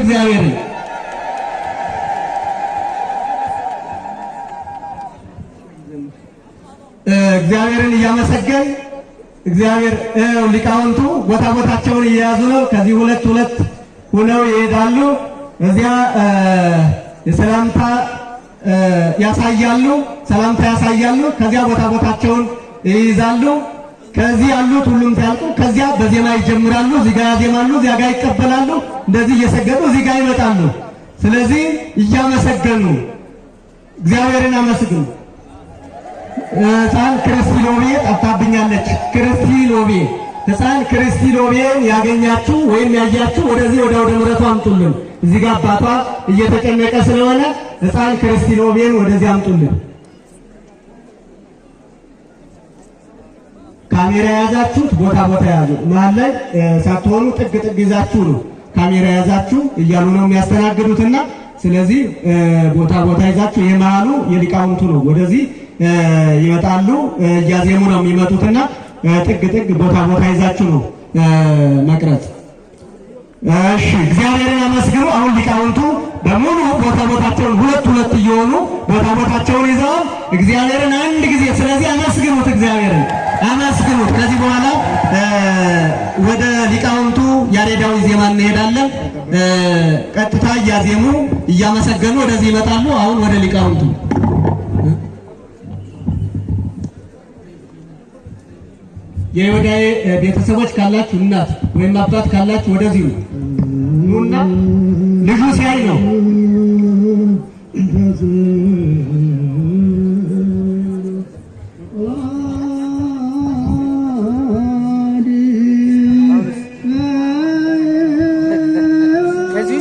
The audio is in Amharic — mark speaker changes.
Speaker 1: እግዚአብሔርን። እግዚአብሔርን እያመሰገን እግዚአብሔር ሊቃውንቱ ቦታቸውን እየያዙ ነው። ከዚህ ሁለት ሆነው ይሄዳሉ። እዚያ የሰላምታ ያሳያሉ፣ ሰላምታ ያሳያሉ። ከዚያ ቦታቸውን ይይዛሉ። ከዚህ ያሉት ሁሉም ሲያልቁ ከዚያ በዜማ ይጀምራሉ። እዚህ ጋር ያዜማሉ፣ እዚያ ጋር ይቀበላሉ። እንደዚህ እየሰገዱ እዚህ ጋር ይመጣሉ። ስለዚህ እያመሰገኑ እግዚአብሔርን አመስግኑ። ሕፃን ክርስቲ ሎቤ ጠፍታብኛለች። ክርስቲ ሎቤ ሕፃን ክርስቲ ሎቤን ያገኛችሁ ወይም ያያችሁ ወደዚህ ወደ ምሕረቱ አምጡልን። እዚህ ጋር አባቷ እየተጨነቀ ስለሆነ ሕፃን ክርስቲ ሎቤን ወደዚህ አምጡልን። ካሜራ ያዛችሁት ቦታ ያዙ። መሀል ላይ ሳትሆኑ ጥግ ይዛችሁ ነው ካሜራ ያዛችሁ እያሉ ነው የሚያስተናግዱትና ስለዚህ ቦታ ይዛችሁ የመሃሉ የሊቃውንቱ ነው። ወደዚህ ይመጣሉ፣ እያዜሙ ነው የሚመጡትና ጥግ ቦታ ይዛችሁ ነው መቅረጽ። እሺ እግዚአብሔርን አመስግኑ። አሁን ሊቃውንቱ በሙሉ ቦታቸውን ሁለት እየሆኑ ቦታቸውን ይዘው እግዚአብሔርን አንድ ጊዜ ስለዚህ አመስግኑት፣ እግዚአብሔርን አመስግኑት። ከዚህ በኋላ ወደ ሊቃውንቱ ያሬዳዊ ዜማ እንሄዳለን። ቀጥታ እያዜሙ እያመሰገኑ ወደዚህ ይመጣሉ። አሁን ወደ ሊቃውንቱ የወዳይ ቤተሰቦች ካላችሁ እናት ወይም አባት ካላችሁ ወደዚህ ኑና ልጁ ሲያይ ነው
Speaker 2: ከዚህ